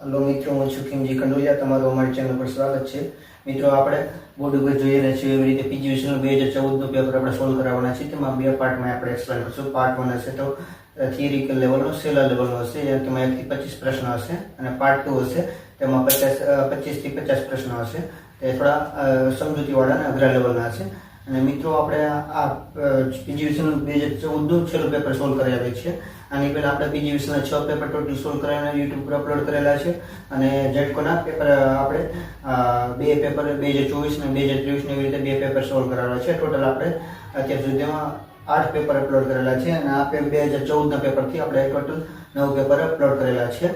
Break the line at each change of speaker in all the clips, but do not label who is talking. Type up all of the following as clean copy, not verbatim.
Hello मित्रों, હું છું કિમજી કંડોલિયા. તમારું અમારી ચેનલ પર સ્વાગત છે. મિત્રો, આપણે બોર્ડ ઉપર જોઈ રહ્યા છીએ એવી રીતે પીજીવીસીનું 2014નું પેપર આપણે સોલ્વ કરાવવાના છે. તેમાં બે પાર્ટમાં આપણે એક્સપ્લેન કરશું. પાર્ટ 1 હશે તો થિયરિકલ લેવલનો, સેલા લેવલનો હશે, તેમાં 1 થી 25 પ્રશ્નો હશે, અને પાર્ટ 2 હશે તેમાં 25 થી 50 પ્રશ્નો હશે. તે થોડા સમજૂતીવાળા અને અઘરા લેવલના હશે. અને મિત્રો, આપણે આ પીજીવીસીનું 2014નું છેલ્લું પેપર સોલ્વ કરાવીએ છીએ. આની પહેલાં આપણે પીજીવીસીના 6 પેપર ટોટલ સોલ્વ કરાવીને યુટ્યુબ પર અપલોડ કરેલા છે. અને જેટકોના પેપર આપણે બે પેપર 2024 અને 2023 એવી રીતે બે પેપર સોલ્વ કરાવેલા છે. ટોટલ આપણે અત્યાર સુધીમાં 8 પેપર અપલોડ કરેલા છે. અને આ 2014ના પેપરથી આપણે ટોટલ 9 પેપર અપલોડ કરેલા છે.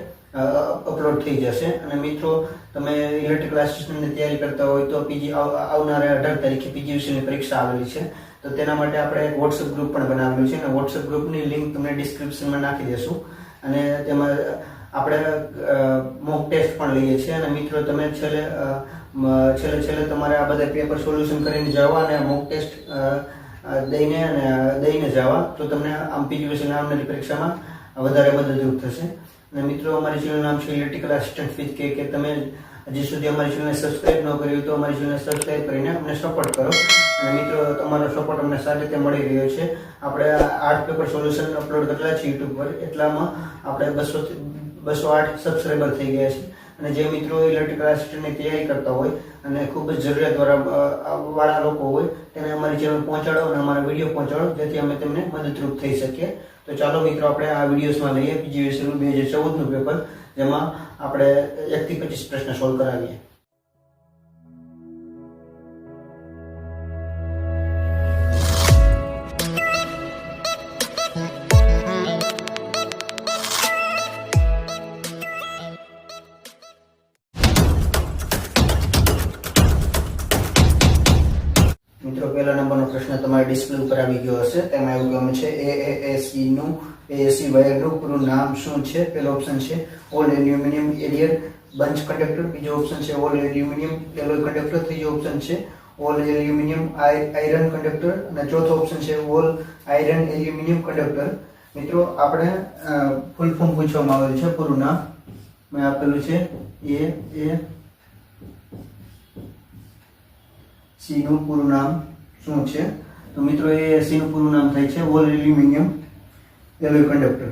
અપલોડ થઈ જશે. અને મિત્રો, તમે ઇલેક્ટ્રિકલ આસિસ્ટન્ટની તૈયારી કરતા હોય તો આવનારા 18 તારીખે પીજીવીસીની પરીક્ષા આવેલી છે. તો તેના માટે આપણે એક વોટ્સઅપ ગ્રુપ પણ બનાવેલું છે, અને વોટ્સઅપ ગ્રુપની લિંક તમને ડિસ્ક્રિપ્શનમાં નાખી દેશું. અને તેમાં આપણે મોક ટેસ્ટ પણ લઈએ છીએ. અને મિત્રો, તમે છેલ્લે તમારે આ બધા પેપર સોલ્યુશન કરીને જવા અને મોક ટેસ્ટ દઈને જવા, તો તમને આમ પીજીવીસીની આવનારી પરીક્ષામાં વધારે મદદરૂપ થશે. અને મિત્રો, અમારી ચેનલનું નામ છે ઇલેક્ટ્રિકલ આસિસ્ટન્ટ વિથ કે તમે હજી સુધી અમારી ચેનલને સબસ્ક્રાઇબ ન કરી હોય તો અમારી ચેનલને સબસ્ક્રાઇબ કરીને અમને સપોર્ટ કરો. અને મિત્રો, તમારો સપોર્ટ અમને સારી રીતે મળી રહ્યો છે. આપણે 8 પેપર સોલ્યુશન અપલોડ કરેલા છે યુટ્યુબ પર, એટલામાં આપણે 208 સબસ્ક્રાઈબર થઈ ગયા છે. અને જે મિત્રો ઇલેક્ટ્રિકલ આસિસ્ટન્ટની તૈયારી કરતા હોય અને ખૂબ જ જરૂરિયાતવાળા લોકો હોય, તેને અમારી ચેનલ પહોંચાડો અને અમારા વિડીયો પહોંચાડો, જેથી અમે તેમને મદદરૂપ થઈ શકીએ. તો ચાલો મિત્રો, આપણે આ વિડીયોઝમાં લઈએ પીજીવીસીનું 2014નું પેપર, જેમાં આપણે 1 થી 25 પ્રશ્ન સોલ્વ કરાવીએ. મિત્રો, પહેલા નંબરનો પ્રશ્ન તમારે ડિસ્પ્લે ઉપર આવી ગયો હશે. તેમાં એવું કહેવામાં છે AAC વાયરનું પૂરું નામ શું છે? પહેલો ઓપ્શન છે all aluminium arrear bunch conductor, બીજો ઓપ્શન છે ઓલ એલ્યુમિનિયમ એલોય કંડક્ટર, ત્રીજો ઓપ્શન છે ઓલ એલ્યુમિનિયમ આયરન કંડક્ટર, અને ચોથો ઓપ્શન છે ઓલ આયરન એલ્યુમિનિયમ કંડક્ટર. મિત્રો, આપણે ફૂલ ફોર્મ પૂછવામાં આવેલું છે. પૂરું નામ મેં આપેલું છે AAC નું પૂરું નામ શું છે? તો મિત્રો, AAC નું પૂરું નામ થાય છે ઓલ એલ્યુમિનિયમ એલોય કંડક્ટર.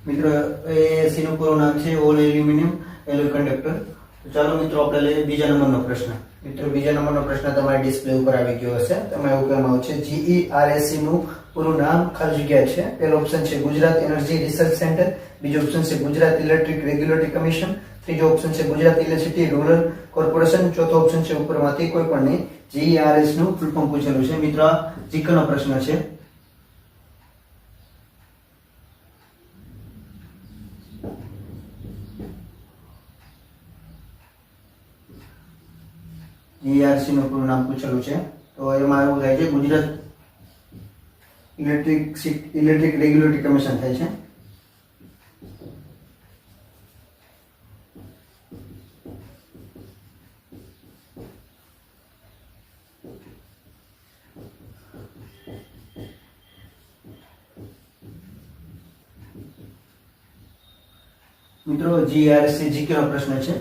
મિત્રો, AAC નું પૂરું નામ છે ઓલ એલ્યુમિનિયમ એલોય કંડક્ટર. તો ચાલો મિત્રો, આપણે લઈએ બીજા નંબરનો પ્રશ્ન. મિત્રો, બીજા નંબરનો પ્રશ્ન તમારી ડિસ્પ્લે ઉપર આવી ગયો હશે. તેમાં એવું કહેવામાં આવ્યું છે GERAC નું પૂરું નામ ખાલી જગ્યા છે. પહેલો ઓપ્શન છે ગુજરાત એનર્જી રિસર્ચ સેન્ટર, બીજો ઓપ્શન છે ગુજરાત ઇલેક્ટ્રિક રેગ્યુલેટરી કમિશન, ત્રીજો ઓપ્શન છે ગુજરાત ઇલેક્ટ્રિસિટી રૂરલ કોર્પોરેશન, ચોથો ઓપ્શન છે ઉપરમાંથી કોઈ પણ નહીં. GERAC નું ફૂલ ફોર્મ પૂછેલું છે. મિત્રો, આ જીકેનો પ્રશ્ન છે. GERAC નું પૂરું નામ પૂછેલું છે. તો એમાં એવું થાય છે ગુજરાત ઇલેક્ટ્રિક રેગ્યુલેટરી કમિશન થાય છે. મિત્રો, GERAC જીકે નો પ્રશ્ન છે.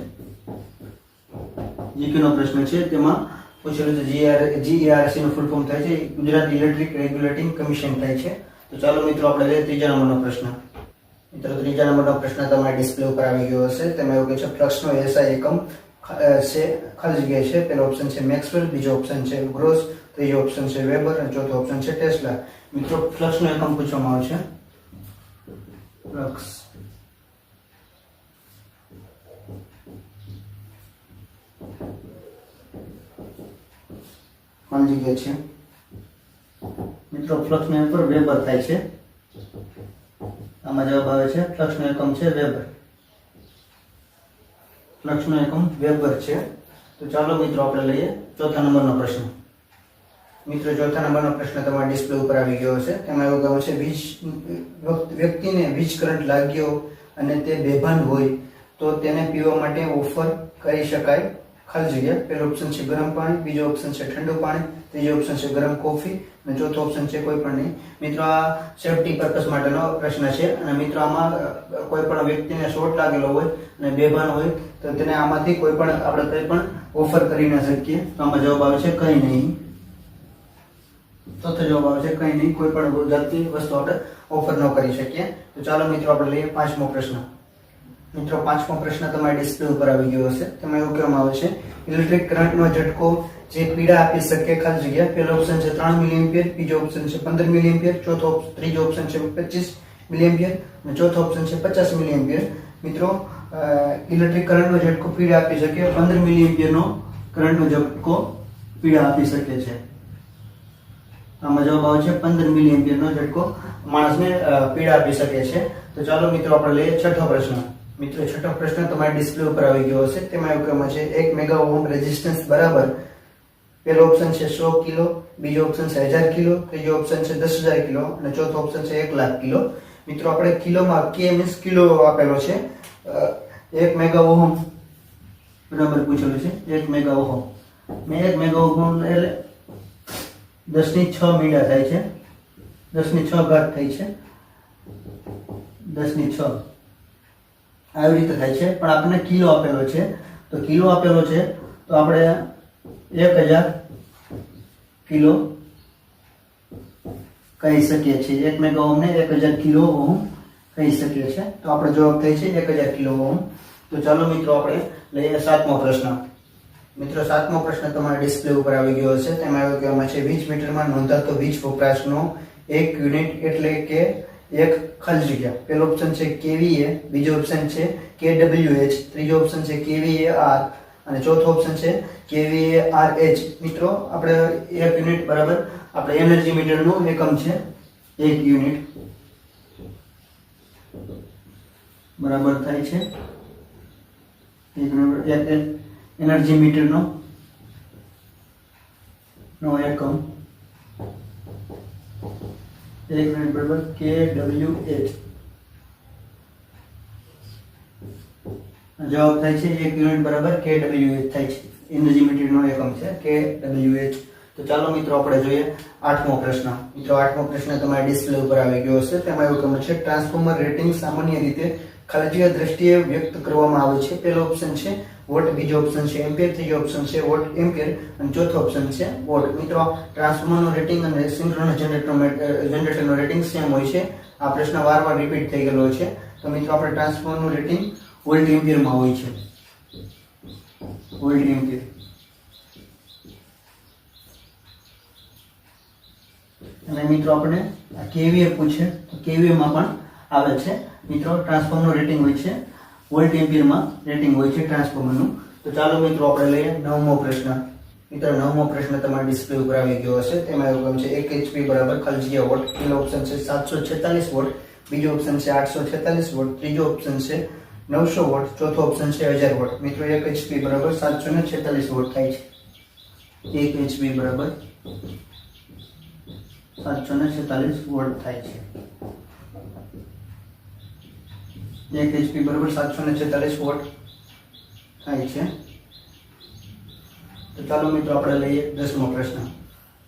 જીકેનો પ્રશ્ન છે. તેમાં પૂછેલું છે GERAC નું ફૂલ ફોર્મ થાય છે ગુજરાત ઇલેક્ટ્રિક રેગ્યુલેટિંગ કમિશન થાય છે. તો ચાલો મિત્રો, આપણે લઈએ ત્રીજા નંબરનો પ્રશ્ન. મિત્રો, ત્રીજા નંબરનો પ્રશ્ન તમારા ડિસ્પ્લે ઉપર આવી ગયો હશે. તેમાં એવું કહે છે ફ્લક્સનો SI એકમ છે ખાલી જગ્યા છે. પહેલો ઓપ્શન છે મેક્સવેલ, બીજો ઓપ્શન છે ગ્રોસ, ત્રીજો ઓપ્શન છે વેબર, અને ચોથો ઓપ્શન છે ટેસ્લા. મિત્રો, ફ્લક્સનો એકમ પૂછવામાં આવે છે. ફ્લક્સ ખાલી જગ્યા છે. મિત્રો, ફ્લક્સનો એકમ વેબર થાય છે. આમાં જવાબ આવે છે ફ્લક્સનો એકમ છે વેબર. ફ્લક્સનો એકમ વેબર છે. તો ચાલો મિત્રો, આપણે લઈએ ચોથા નંબરનો પ્રશ્ન. મિત્રો ચોથા નંબરનો પ્રશ્ન તમારા ડિસ્પ્લે ઉપર આવી ગયો હશે. તેમાં એવું કહ્યું છે વ્યક્તિને વીજ કરંટ લાગ્યો અને તે બેભાન હોય તો તેને પીવા માટે ઓફર કરી શકાય ખાલી જગ્યા. પહેલો ઓપ્શન છે ગરમ પાણી, બીજો ઓપ્શન છે ઠંડુ પાણી, ત્રીજો ઓપ્શન છે ગરમ કોફી અને ચોથો ઓપ્શન છે કોઈ પણ નહીં. મિત્રો આ સેફટી પર્પસ માટેનો પ્રશ્ન છે અને મિત્રો આમાં કોઈ પણ વ્યક્તિને શોટ લાગેલો હોય અને બેભાન હોય તો તેને આમાંથી કોઈ પણ આપણે કંઈ પણ ઓફર કરી ના શકીએ. તો આમાં જવાબ આવે છે કંઈ નહીં. ચોથો જવાબ આવે છે કંઈ નહીં, કોઈ પણ જાતની વસ્તુ આપણે ઓફર ન કરી શકીએ. તો ચાલો મિત્રો આપણે લઈએ પાંચમો પ્રશ્ન. મિત્રો પાંચમો પ્રશ્ન તમારી ડિસ્પ્લે ઉપર આવી ગયો હશે. તેમાં એવું કહેવામાં આવે છે ઇલેક્ટ્રિક કરંટનો ઝટકો જે પીડા આપી શકે ખાલી જગ્યા. પહેલો ઓપ્શન છે 3 મિલિએમ્પિયર, બીજો ઓપ્શન છે 15 મિલિએમ્પિયર, ત્રીજો ઓપ્શન છે 25 મિલિએમ્પિયર અને ચોથો ઓપ્શન છે 50 મિલિએમ્પિયર. મિત્રો ઇલેક્ટ્રિક કરંટનો ઝટકો પીડા આપી શકે 15 મિલિએમ્પિયરનો કરંટનો ઝટકો પીડા આપી શકે છે. આમાં જવાબ આવે છે 15 મિલિએમ્પિયરનો ઝટકો માણસને પીડા આપી શકે છે. તો ચાલો મિત્રો આપણે લઈએ છઠ્ઠો પ્રશ્ન. મિત્રો છઠ્ઠો પ્રશ્ન તમારી ડિસ્પ્લે ઉપર આવી ગયો હશે. તેમાં એવું કહેવામાં છે 1 મેગા ઓહ્મ રેઝિસ્ટન્સ બરાબર પહેલો ઓપ્શન છે 100 કિલો, બીજો ઓપ્શન છે 1000 કિલો, ત્રીજો ઓપ્શન છે 10,000 કિલો અને ચોથો ઓપ્શન છે 1 લાખ કિલો. મિત્રો આપણે કિલોમાં કે મીન્સ કિલો આપેલો છે. 1 મેગા ઓહ્મ બરાબર પૂછેલું છે 1 મેગા ઓહ્મ. મેં 1 મેગા ઓહ્મ એટલે 10⁶ મીડા થાય છે, 10⁶ ઘાત થાય છે, 10⁶ આવી રીતે થાય છે. પણ આપણને કિલો આપેલો છે તો કિલો આપેલો છે તો આપણે 1000 કિલો કહી શકીએ છીએ. 1 મેગા ઓહ્મને 1000 કિલો ઓહ્મ કહી શકીએ છીએ. તો આપણો જવાબ થાય છે 1000 કિલો ઓહ્મ. તો ચાલો મિત્રો આપણે લઈએ સાતમો પ્રશ્ન. મિત્રો સાતમો પ્રશ્ન તમારા ડિસ્પ્લે ઉપર આવી ગયો હશે. તેમાં એવું કહેવામાં છે વીજ મીટરમાં નોંધાતો વીજ વપરાશનો એક યુનિટ એટલે કે એક ખાલી જગ્યા. પહેલો ઓપ્શન છે કેવીએ, બીજો ઓપ્શન છે કેડબ્લ્યુએચ, ત્રીજો ઓપ્શન છે કેવીએઆર અને ચોથો ઓપ્શન છે કેવીએઆરએચ. મિત્રો આપણે એક યુનિટ બરાબર આપણે એનર્જી મીટરનું એકમ છે. એક યુનિટ બરાબર થાય છે એનર્જી મીટરનો એકમ. એક યુનિટ બરાબર કેડબ્લ્યુએચ. જવાબ થાય છે 1 યુનિટ બરાબર કેડબ્લ્યુએચ થાય છે. એનર્જી મીટરનો એકમ છે કેડબ્લ્યુએચ. તો ચાલો મિત્રો આપણે જોઈએ આઠમો પ્રશ્ન. મિત્રો આઠમો પ્રશ્ન તમારી ડિસ્પ્લે ઉપર આવી ગયો હશે. તેમાં એવું કહ્યું છે ટ્રાન્સફોર્મર રેટિંગ સામાન્ય રીતે ખાલી જગ્યા દ્રષ્ટિએ વ્યક્ત કરવામાં આવે છે. પહેલો ઓપ્શન છે વોટ, બીજો ઓપ્શન છે એમ્પિયર, ત્રીજો ઓપ્શન છે વોટ એમ્પિયર અને ચોથો ઓપ્શન છે વોટ. મિત્રો ટ્રાન્સફોર્મરનું રેટિંગ અને સિંક્રોનસ જનરેટરનું રેટિંગ સેમ હોય છે. આ પ્રશ્ન વારંવાર રિપીટ થઈ ગયેલો છે. તો મિત્રો આપણે ટ્રાન્સફોર્મરનું રેટિંગ વોલ્ટ એમ્પિયરમાં હોય છે. Volt ampere. અને મિત્રો આપણે કેવીએ પૂછે તો કેવીએમાં પણ આવે છે. મિત્રો ટ્રાન્સફોર્મરનું રેટિંગ હોય છે વોલ્ટ એમ્પિયરમાં રેટિંગ હોય છે ટ્રાન્સફોર્મરનું. તો ચાલો મિત્રો આપણે લઈએ નવમો પ્રશ્ન. મિત્રો નવમો પ્રશ્ન તમારા ડિસ્પ્લે ઉપર આવી ગયો હશે. તેમાં એવું કહ્યું છે 1 HP બરાબર ખાલી જગ્યા વોટ. પહેલો ઓપ્શન છે 746 વોટ, બીજો ઓપ્શન છે 846 વોટ, ત્રીજો ઓપ્શન છે 900 વોટ, ચોથો ઓપ્શન છે 1000 વોટ. મિત્રો 1 HP બરાબર 746 વોટ થાય છે. 1 HP બરાબર 746 વોટ થાય છે. 1 HP બરાબર 746 વોટ થાય છે. તો ચાલો મિત્રો આપણે લઈએ 10મો પ્રશ્ન.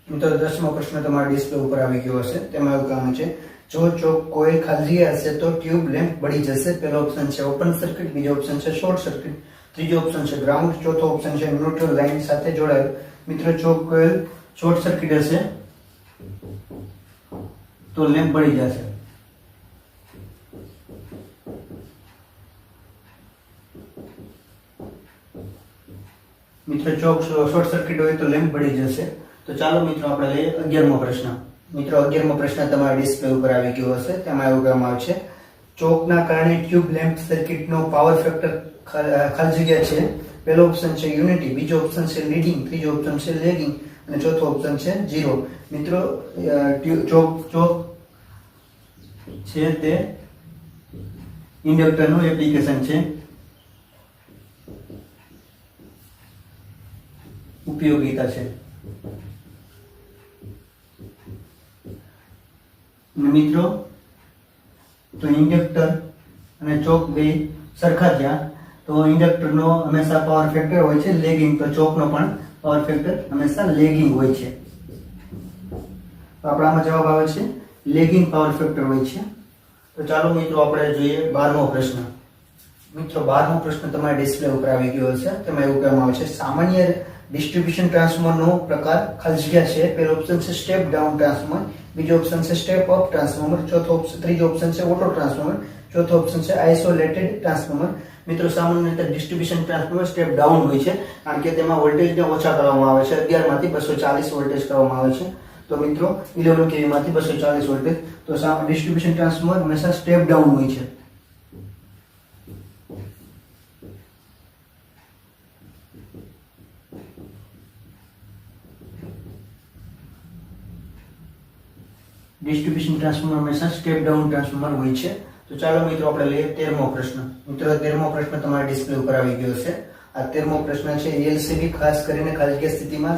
મિત્રો 10મો પ્રશ્ન તમારા ડિસ્પ્લે ઉપર આવી ગયો હશે. તેમાં એવું કહેવાનું છે જો ચોક કોઇલ ખાલી હશે તો ટ્યુબ લેમ્પ બળી જશે. પહેલો ઓપ્શન છે ઓપન સર્કિટ, બીજો ઓપ્શન છે શોર્ટ સર્કિટ, ત્રીજો ઓપ્શન છે ગ્રાઉન્ડ, ચોથો ઓપ્શન છે ન્યુટ્રલ લાઇન સાથે જોડાયેલ. મિત્રો ચોક કોઇલ શોર્ટ સર્કિટ હશે તો લેમ્પ બળી જશે. મિત્રો ચોક શોર્ટ સર્કિટ હોય તો લેમ્પ બળી જશે. તો ચાલો મિત્રો આપણે લઈએ 11મો પ્રશ્ન. મિત્રો 11મો પ્રશ્ન તમારા ડિસ્પ્લે ઉપર આવી ગયો હશે. તેમાં એવું કહેવામાં આવે છે ચોકના કારણે ટ્યુબ લેમ્પ સર્કિટનો પાવર ફેક્ટર ખાલી જગ્યા છે. પહેલો ઓપ્શન છે યુનિટી, બીજો ઓપ્શન છે લીડિંગ, ત્રીજો ઓપ્શન છે લેગિંગ અને ચોથો ઓપ્શન છે 0. મિત્રો ચોક છે તે ઇન્ડક્ટરનું એપ્લિકેશન છે, ઉપયોગિતા છે. અને મિત્રો તો ઇન્ડક્ટર અને ચોક બે સરખા થયા તો ઇન્ડક્ટરનો હંમેશા પાવર ફેક્ટર હોય છે લેગિંગ, તો ચોકનો પણ પાવર ફેક્ટર હંમેશા લેગિંગ હોય છે. તો આપણામાં જવાબ આવે છે લેગિંગ પાવર ફેક્ટર હોય છે. તો ચાલો મિત્રો આપણે જોઈએ 12મો પ્રશ્ન. મિત્રો 12મો પ્રશ્ન તમારા ડિસ્પ્લે ઉપર આવી ગયો હશે. તેમાં એવું કહેવામાં આવે છે સામાન્ય ડિસ્ટ્રીબ્યુશન ટ્રાન્સફોર્મરનો પ્રકાર ખાલી જગ્યા છે. પહેલો ઓપ્શન છે સ્ટેપ ડાઉન ટ્રાન્સફોર્મર, બીજો ઓપ્શન છે સ્ટેપ અપ ટ્રાન્સફોર્મર, ત્રીજો ઓપ્શન છે ઓટો ટ્રાન્સફોર્મર, ચોથો ઓપ્શન છે આઇસોલેટેડ ટ્રાન્સફોર્મર. મિત્રો સામાન્ય રીતે ડિસ્ટ્રીબ્યુશન ટ્રાન્સફોર્મર સ્ટેપ ડાઉન હોય છે કારણ કે તેમાં વોલ્ટેજને ઓછા કરવામાં આવે છે. 11 માંથી 240 વોલ્ટેજ કરવામાં આવે છે. તો મિત્રો 11 kV માંથી 240 વોલ્ટેજ. તો ડિસ્ટ્રીબ્યુશન ટ્રાન્સફોર્મર હંમેશા સ્ટેપ ડાઉન હોય છે. ડિસ્ટ્રીબ્યુશન ટ્રાન્સફોર્મર હંમેશા સ્ટેપ ડાઉન ટ્રાન્સફોર્મર હોય છે. તો ચાલો મિત્રો આપણે લઈએ 13મો પ્રશ્ન. મિત્રો 13મો પ્રશ્ન તમારા ડિસ્પ્લે ઉપર આવી ગયો છે. આ 13મો પ્રશ્ન છે એલસીબી ખાસ કરીને ખાલી જગ્યા સ્થિતિમાં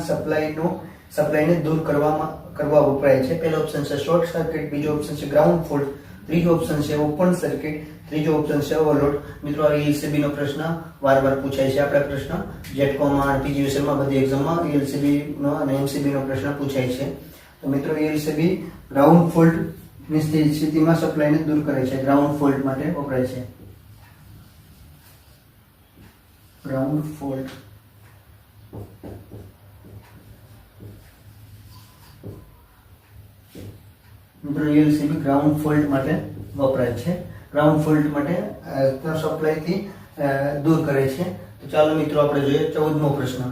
સપ્લાયને દૂર કરવા વપરાય છે. પહેલો ઓપ્શન છે શોર્ટ સર્કિટ, બીજો ઓપ્શન છે ગ્રાઉન્ડ ફોલ્ટ, ત્રીજો ઓપ્શન છે ઓપન સર્કિટ, ત્રીજો ઓપ્શન છે ઓવરલોડ. મિત્રો આ એલસીબી નો પ્રશ્ન વારંવાર પૂછાય છે. આપણા પ્રશ્ન જેટકોમાં પીજીવીસીએલમાં બધી એક્ઝામમાં એલસીબી નો અને એમસીબી નો પ્રશ્ન પૂછાય છે. તો મિત્રો એલસીબી ગ્રાઉન્ડ ફોલ્ટ ની સ્થિતિમાં સપ્લાયને દૂર કરે છે. ગ્રાઉન્ડ ફોલ્ટ માટે વપરાય છે. Ground fault. મિત્રો એલસીબી ગ્રાઉન્ડ ફોલ્ટ માટે વપરાય છે. ગ્રાઉન્ડ ફોલ્ટ માટે સપ્લાયથી દૂર કરે છે. તો ચાલો મિત્રો આપણે જોઈએ 14મો પ્રશ્ન.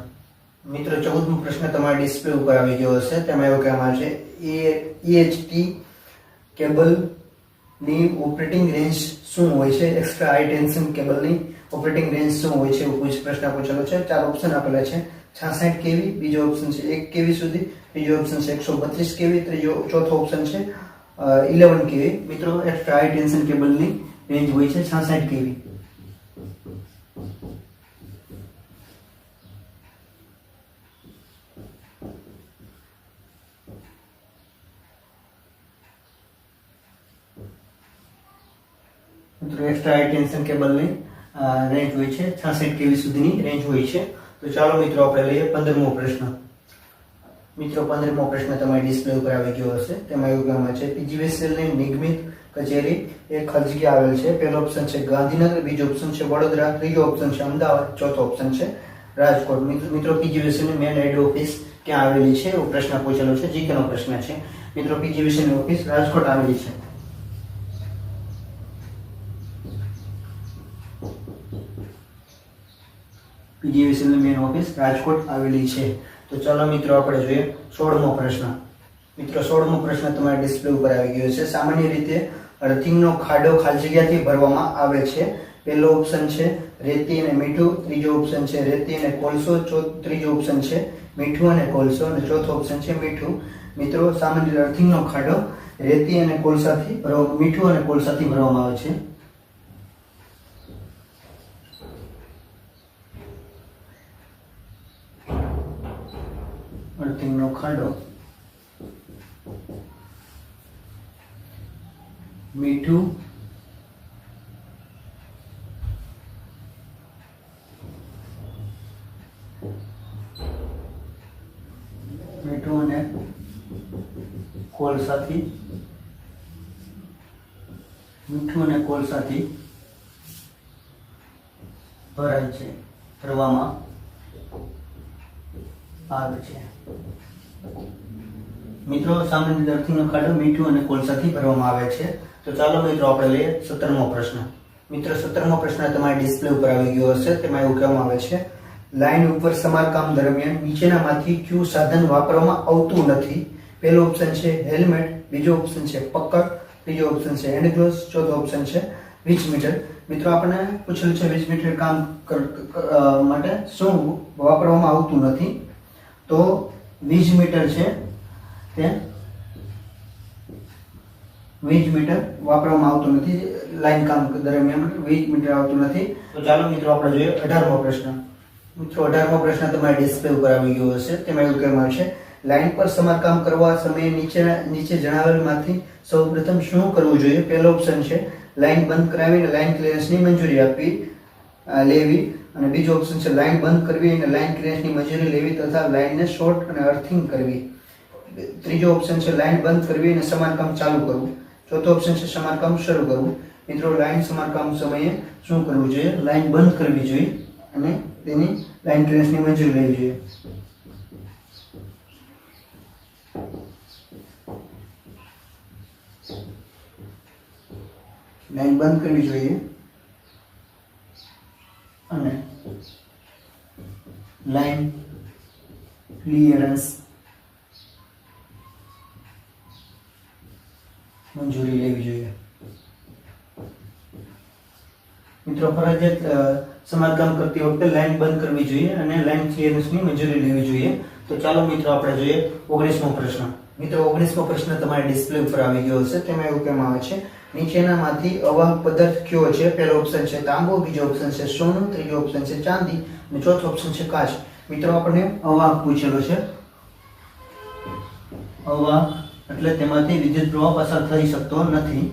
મિત્રો 14મો પ્રશ્ન તમારા ડિસ્પ્લે ઉપર આવી ગયો હશે. તેમાં એવું કહેવામાં આવે છે EHT કેબલની ઓપરેટિંગ રેન્જ શું હોય છે? એક્સ્ટ્રા હાઈ ટેન્શન કેબલની ઓપરેટિંગ રેન્જ શું હોય છે? એવું પ્રશ્ન પૂછેલો છે. 4 ઓપ્શન આપેલા છે. 66 kV, બીજો ઓપ્શન છે 1 kV સુધી, ત્રીજો ઓપ્શન છે 132 kV, ચોથો ઓપ્શન છે 11 kV. મિત્રો એક્સ્ટ્રા હાઈ ટેન્શન કેબલની રેન્જ હોય છે 66 kV. મિત્રો એક્સ્ટ્રા હાઈ ટેન્શન કેબલની રેન્જ હોય છે 66 kV સુધીની રેન્જ હોય છે. તો ચાલો મિત્રો આપણે લઈએ 15મો પ્રશ્ન. મિત્રો 15મો પ્રશ્ન તમારી ડિસ્પ્લે ઉપર આવી ગયો હશે. તેમાં એવું કહેવામાં છે પીજીવીસીએલની નિગમિત કચેરી એક ખાલી જગ્યા આવેલ છે. પહેલો ઓપ્શન છે ગાંધીનગર, બીજો ઓપ્શન છે વડોદરા, ત્રીજો ઓપ્શન છે અમદાવાદ, ચોથો ઓપ્શન છે રાજકોટ. મિત્રો પીજીવીસીએલની મેન હેડ ઓફિસ ક્યાં આવેલી છે એવો પ્રશ્ન પૂછેલો છે. જીકે નો પ્રશ્ન છે. મિત્રો પીજીવીસીએલની ઓફિસ રાજકોટ આવેલી છે. પીજીવીસીએલની મેન ઓફિસ રાજકોટ આવેલી છે. તો ચાલો મિત્રો આપણે જોઈએ 16મો પ્રશ્ન. મિત્રો 16મો પ્રશ્ન તમારા ડિસ્પ્લે ઉપર આવી ગયો છે. સામાન્ય રીતે અર્થિંગનો ખાડો ખાલી જગ્યાથી ભરવામાં આવે છે. પહેલો ઓપ્શન છે રેતી અને મીઠું, ત્રીજો ઓપ્શન છે રેતી અને કોલસો, ત્રીજો ઓપ્શન છે મીઠું અને કોલસો અને ચોથો ઓપ્શન છે મીઠું. મિત્રો સામાન્ય રીતે અર્થિંગનો ખાડો રેતી અને કોલસાથી મીઠું અને કોલસાથી ભરવામાં આવે છે. અર્થિંગનો ખાડો મીઠું અને કોલસાથી ભરાય છે, ભરવામાં આવે છે. મિત્રો સામાન્ય રીતે અર્થિંગનો ખાડો મીઠું અને કોલસાથી ભરવામાં આવે છે. તો ચાલો મિત્રો આપણે લઈએ 17મો પ્રશ્ન. મિત્રો 17મો પ્રશ્ન તમારી ડિસ્પ્લે ઉપર આવી ગયો હશે. તેમાં એવું કહેવામાં આવે છે લાઈન ઉપર સમારકામ દરમિયાન નીચેનામાંથી કયું સાધન વાપરવામાં આવતું નથી? પહેલો ઓપ્શન છે હેલ્મેટ, બીજો ઓપ્શન છે પકડ, ત્રીજો ઓપ્શન છે હેન્ડ ગ્લોવ્સ, ચોથો ઓપ્શન છે વીજ મીટર. મિત્રો આપણને પૂછેલું છે વીજ મીટર કામ માટે શું વાપરવામાં આવતું નથી? તો વીજ મીટર છે તે વીજ મીટર વાપરવામાં આવતું નથી. લાઈન કામ દરમિયાન વીજ મીટર આવતું નથી. તો ચાલો મિત્રો આપણે જોઈએ 18મો પ્રશ્ન. મિત્રો 18મો પ્રશ્ન તમારી ડિસ્પ્લે ઉપર આવી ગયો હશે. તેમાં એવું કહેવામાં આવે છે લાઇન પર સમારકામ કરવા સમયે નીચે જણાવેલમાંથી સૌપ્રથમ શું કરવું જોઈએ? પહેલો ઓપ્શન છે લાઇન બંધ કરાવીને લાઇન ક્લિયરન્સની મંજૂરી લેવી, અને બીજો ઓપ્શન છે લાઇન બંધ કરવી અને લાઇન ક્લિયરન્સની મંજૂરી લેવી તથા લાઇનને શોર્ટ અને અર્થિંગ કરવી. ત્રીજો ઓપ્શન છે લાઇન બંધ કરવી અને સમારકામ ચાલુ કરવું. ચોથો ઓપ્શન છે સમારકામ શરૂ કરવું. મિત્રો, લાઇન સમારકામ સમયે શું કરવું જોઈએ? લાઇન બંધ કરવી જોઈએ અને તેની લાઇન ક્લિયરન્સની મંજૂરી લેવી જોઈએ. લાઇન બંધ કરવી જોઈએ અને લાઇન ક્લિયરન્સ મંજૂરી લેવી જોઈએ. મિત્રો, ફરજિયાત સમારકામ કરતી વખતે લાઇન બંધ કરવી જોઈએ અને લાઇન ક્લિયરન્સની મંજૂરી લેવી જોઈએ. તો ચાલો મિત્રો આપણે જોઈએ 19મો પ્રશ્ન. મિત્રો, 19મો પ્રશ્ન તમારી ડિસ્પ્લે ઉપર આવી ગયો હશે. તેમાં એવું કહેવામાં આવે છે નીચેનામાંથી અવાહક પદાર્થ કયો છે? પહેલો ઓપ્શન છે તાંબુ, બીજો ઓપ્શન છે સોનું, ત્રીજો ઓપ્શન છે ચાંદી અને ચોથો ઓપ્શન છે કાચ. મિત્રો, આપણને અવાહક પૂછેલો છે. અવાહક એટલે તેમાંથી વિદ્યુત પ્રવાહ પસાર થઈ શકતો નથી,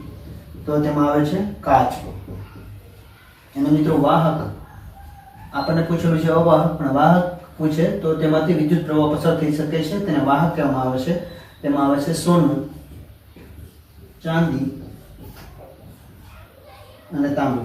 તો તેમાં આવે છે કાચ. અને મિત્રો, વાહક આપણને પૂછેલું છે અવાહક, પણ વાહક પૂછે તો તેમાંથી વિદ્યુત પ્રવાહ પસાર થઈ શકે છે, તેને વાહક કહેવામાં આવે છે. તેમાં આવે છે સોનું, ચાંદી અને તાંબુ.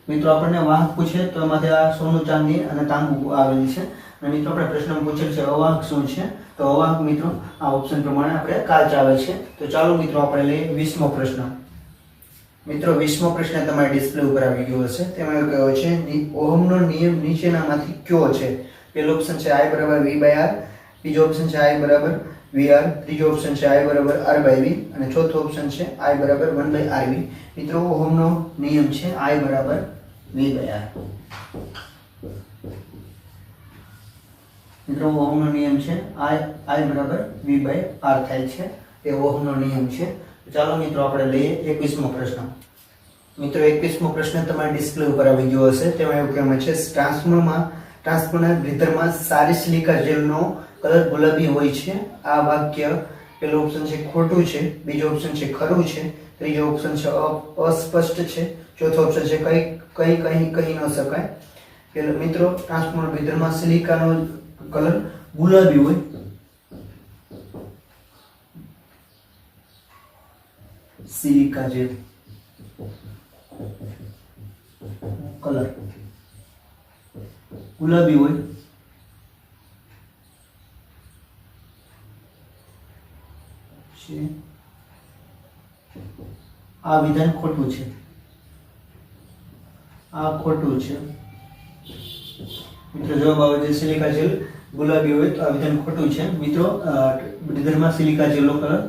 મિત્રો, આપણને વાહક પૂછે તો એમાંથી આ સોનું, ચાંદી અને તાંબુ આવેલી છે. અને મિત્રો, આપણે પ્રશ્નમાં પૂછેલ છે અવાહક શું છે? તો અવાહક મિત્રો આ ઓપ્શન પ્રમાણે આપણે કાચ આવે છે. તો ચાલો મિત્રો આપણે લઈએ 20મો પ્રશ્ન. મિત્રો, 20મો પ્રશ્ન તમારી ડિસ્પ્લે ઉપર આવી ગયો હશે. તેમાં એવું કહેવાય છે ઓહમનો નિયમ નીચેનામાંથી કયો છે? પહેલો ઓપ્શન છે I = V/R, બીજો ઓપ્શન છે I = VR, ત્રીજો ઓપ્શન છે I = R/V અને ચોથો ઓપ્શન છે I = 1/RV. મિત્રો, ઓહમનો નિયમ છે I = V/R. મિત્રો, ઓહમનો નિયમ છે I = V/R થાય છે. તે ઓહમનો નિયમ છે. ચાલો મિત્રો આપણે લઈએ 21મો પ્રશ્ન. મિત્રો, 21મો પ્રશ્ન તમારી ડિસ્પ્લે ઉપર આવી ગયો હશે. તેમાં એવું કહેવામાં છે ટ્રાન્સફરના બ્રીથરમાં સારી સિલિકા જેલનો કલર ગુલાબી હોય છે. આ વાક્ય પહેલું ઓપ્શન છે ખોટું છે, બીજો ઓપ્શન છે ખરું છે, ત્રીજો ઓપ્શન છે અસ્પષ્ટ છે, ચોથો ઓપ્શન છે કહી ન શકાય. પેલો મિત્રો, ટ્રાન્સફરના બ્રીથરમાં સિલિકાનો કલર ગુલાબી હોય. સિલિકા જેલ કલર ગુલાબી હોય છે. આ વિધાન ખોટું છે. આ ખોટું છે. મિત્રો, જવાબ આવે છે સિલિકા જેલ ગુલાબી હોય તો આ વિધાન ખોટું છે. મિત્રો, બ્રીથરમાં સિલિકા જેલનો કલર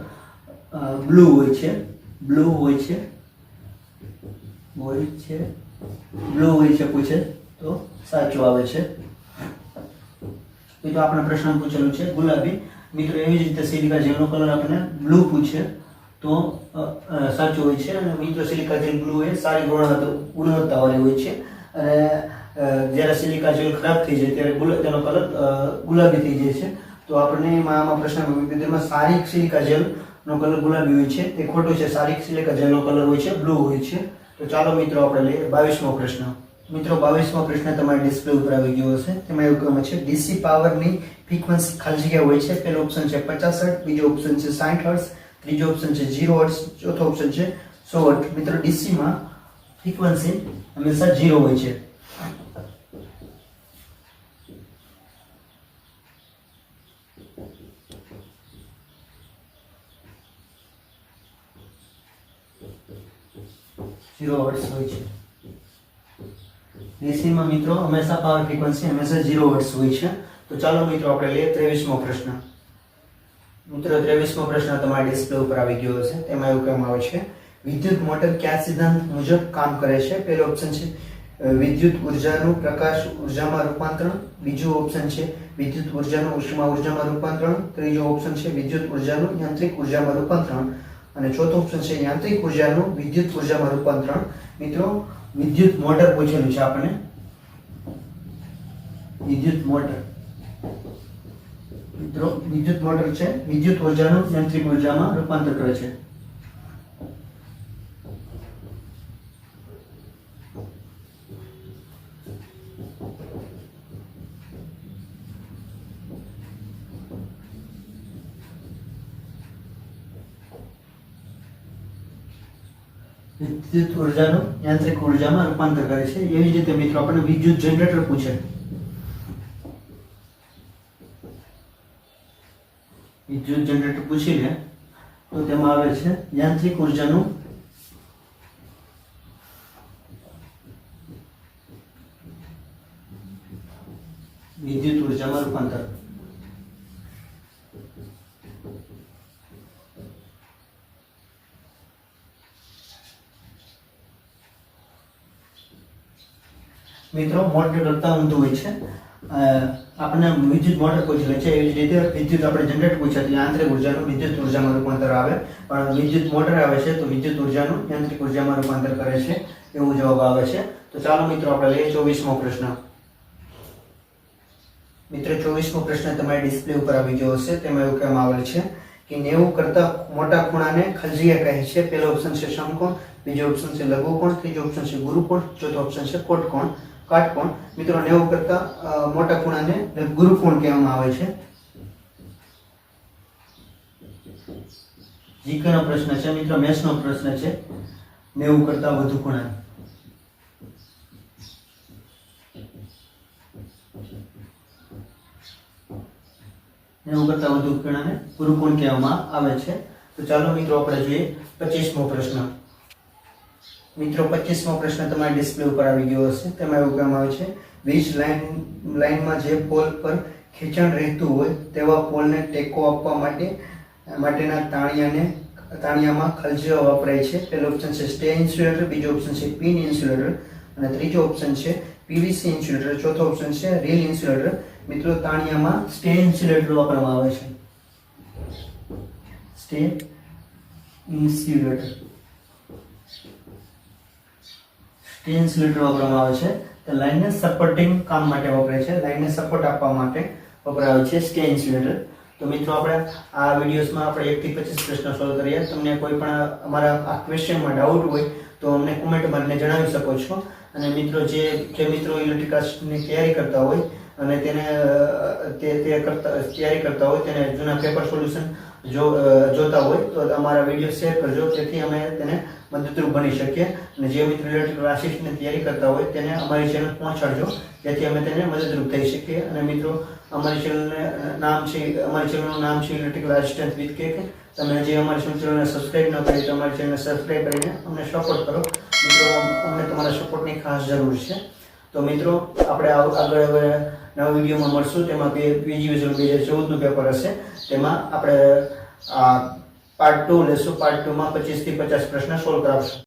બ્લુ હોય છે. બ્લુ હોય છે પૂછે તો સાચું આવે છે. મિત્રો, આપણે પ્રશ્ન પૂછેલું છે ગુલાબી. મિત્રો, એવી જ રીતે સિલિકા જેલનો કલર આપણે બ્લુ પૂછે તો સાચું હોય છે. અને મિત્રો, સિલિકા જેલ બ્લુ એ સારી ગુણવત્તાવાળી હોય છે. અને જ્યારે સિલિકા જેલ ખરાબ થઈ જાય ત્યારે તેનો કલર ગુલાબી થઈ જાય છે. તો આપણે આમાં પ્રશ્નમાં સારી સિલિકા જેલ નો કલર ગુલાબી હોય છે તે ખોટું છે. સારી સિલિકા જેલનો કલર હોય છે બ્લુ હોય છે. તો ચાલો મિત્રો આપણે લઈએ 22મો પ્રશ્ન. મિત્રો, 22મો પ્રશ્ન તમારી ડિસ્પ્લે ઉપર આવી ગયો હશે. તેમાં એવું કહેવામાં છે ડીસી પાવરની ફ્રીક્વન્સી ખાલી જગ્યા હોય છે. પહેલો ઓપ્શન છે 50 હર્ટ્ઝ, બીજો ઓપ્શન છે 60 હર્ટ્ઝ, ત્રીજો ઓપ્શન છે 0 હર્ટ્ઝ, ચોથો ઓપ્શન છે 100 હર્ટ્ઝ. મિત્રો, ડીસીમાં ફ્રીક્વન્સી હંમેશા 0 હોય છે. ડીસીમાં મિત્રો હંમેશા પાવર ફ્રીક્વન્સી હંમેશા 0 હર્ટ્ઝ હોય છે. તો ચાલો મિત્રો આપણે લઈએ 23મો પ્રશ્ન. મિત્રો, 23મો પ્રશ્ન તમારી ડિસ્પ્લે ઉપર આવી ગયો હશે. તેમાં એવું કહેવામાં આવે છે વિદ્યુત મોટર કયા સિદ્ધાંત મુજબ કામ કરે છે? પહેલો ઓપ્શન છે વિદ્યુત ઉર્જાનું પ્રકાશ ઉર્જામાં રૂપાંતરણ, બીજો ઓપ્શન છે વિદ્યુત ઉર્જાનું ઉષ્મા ઉર્જામાં રૂપાંતરણ, ત્રીજો ઓપ્શન છે વિદ્યુત ઉર્જાનું યાંત્રિક ઉર્જામાં રૂપાંતરણ અને ચોથો ઓપ્શન છે યાંત્રિક ઉર્જાનું વિદ્યુત ઉર્જામાં રૂપાંતરણ. મિત્રો, વિદ્યુત મોટર પૂછેલું છે આપણને. વિદ્યુત મોટર મિત્રો વિદ્યુત મોટર છે વિદ્યુત ઉર્જાનું યાંત્રિક ઉર્જામાં રૂપાંતર કરે છે. વિદ્યુત ઉર્જાનું યાંત્રિક ઉર્જામાં રૂપાંતર કરે છે. એવી જ રીતે મિત્રો આપણને વિદ્યુત જનરેટર પૂછે. વિદ્યુત જનરેટર પૂછી લે તો તેમાં આવે છે યાંત્રિક ઉર્જાનું વિદ્યુત ઉર્જામાં રૂપાંતર. મિત્રો મોટર કરતા ઊંધું હોય છે. આપણને વિદ્યુત મોટર પૂછી લે છે એવી જ રીતે વિદ્યુત આપણે જનરેટર પૂછે તો યાંત્રિક ઉર્જાનું વિદ્યુત ઉર્જામાં રૂપાંતર આવે, પણ વિદ્યુત મોટર આવે છે તો વિદ્યુત ઉર્જાનું યાંત્રિક ઉર્જામાં રૂપાંતર કરે છે એવો જવાબ આવે છે. તો ચાલો મિત્રો આપણે લઈએ 24મો પ્રશ્ન. મિત્રો 24મો પ્રશ્ન તમારી ડિસ્પ્લે ઉપર આવી ગયો હશે. તેમાં એવું કહેવામાં આવેલ છે કે 90 કરતા મોટા ખૂણાને ખલજીયા કહે છે. પહેલો ઓપ્શન છે સમકોણ, બીજો ઓપ્શન છે લઘુકોણ, ત્રીજો ઓપ્શન છે ગુરુકોણ, ચોથો ઓપ્શન છે કોટકોણ કાટકોણ. મિત્રો 90 કરતા મોટા ખૂણાને ગુરુકોણ કહેવામાં આવે છે. જીકેનો પ્રશ્ન છે મિત્રો, મેથ્સનો પ્રશ્ન છે. 90 કરતા વધુ ખૂણા 90 કરતા વધુ ખૂણાને ગુરુકોણ કહેવામાં આવે છે. તો ચાલો મિત્રો આપણે જોઈએ 25મો પ્રશ્ન. મિત્રો 25મો પ્રશ્ન તમારી ડિસ્પ્લે ઉપર આવી ગયો હશે. તેમાં એવું કહેવામાં આવે છે વીજ લાઇનમાં જે પોલ પર ખેંચાણ રહેતું હોય તેવા પોલને ટેકો આપવા માટેના તાણિયામાં ખલજીયા વપરાય છે. પહેલો ઓપ્શન છે સ્ટે ઇન્સ્યુલેટર, બીજો ઓપ્શન છે પિન ઇન્સ્યુલેટર અને ત્રીજો ઓપ્શન છે પીવીસી ઇન્સ્યુલેટર, ચોથો ઓપ્શન છે રીલ ઇન્સ્યુલેટર. મિત્રો તાણિયામાં સ્ટે ઇન્સ્યુલેટર વાપરવામાં આવે છે. સ્ટે ઇન્સ્યુલેટર ઇન્સ્યુલેટર વાપરવામાં આવે છે. તો લાઇનને સપોર્ટિંગ કામ માટે વપરાય છે, લાઇનને સપોર્ટ આપવા માટે વપરાય છે સ્ટે ઇન્સ્યુલેટર. તો મિત્રો આપણે આ વિડીયોઝમાં આપણે 1 થી 25 પ્રશ્નો સોલ્વ કર્યા. તમને કોઈ પણ અમારા આ ક્વેશ્ચનમાં ડાઉટ હોય તો અમને કોમેન્ટમાં મને જણાવી શકો છો. અને મિત્રો જે મિત્રો ઇલેક્ટ્રિકલની તૈયારી કરતા હોય અને તેને તૈયારી કરતા હોય તેને જૂના પેપર સોલ્યુશન જોતા હોય તો અમારા વિડીયો શેર કરજો, જેથી અમે તેને મદદરૂપ બની શકીએ. અને જે મિત્રો ઇલેક્ટ્રિકલ આસિસ્ટની તૈયારી કરતા હોય તેને અમારી ચેનલ પહોંચાડજો, જેથી અમે તેને મદદરૂપ થઈ શકીએ. અને મિત્રો અમારી ચેનલનું નામ છે ઇલેક્ટ્રિકલ આસિસ્ટન્ટ વિથ કેક. તમે જે અમારી ચેનલને સબસ્ક્રાઇબ ન કરી તો અમારી ચેનલને સબસ્ક્રાઇબ કરીને અમને સપોર્ટ કરો. મિત્રો અમને તમારા સપોર્ટની ખાસ જરૂર છે. તો મિત્રો આપણે આગળ નવા વિડીયોમાં મળશું. તેમાં પીજીવીસીએલ 2014નું પેપર હશે. તેમાં આપણે પાર્ટ 2 લેશું. પાર્ટ 2માં 25 થી 50 પ્રશ્ન સોલ્વ કરાવશું.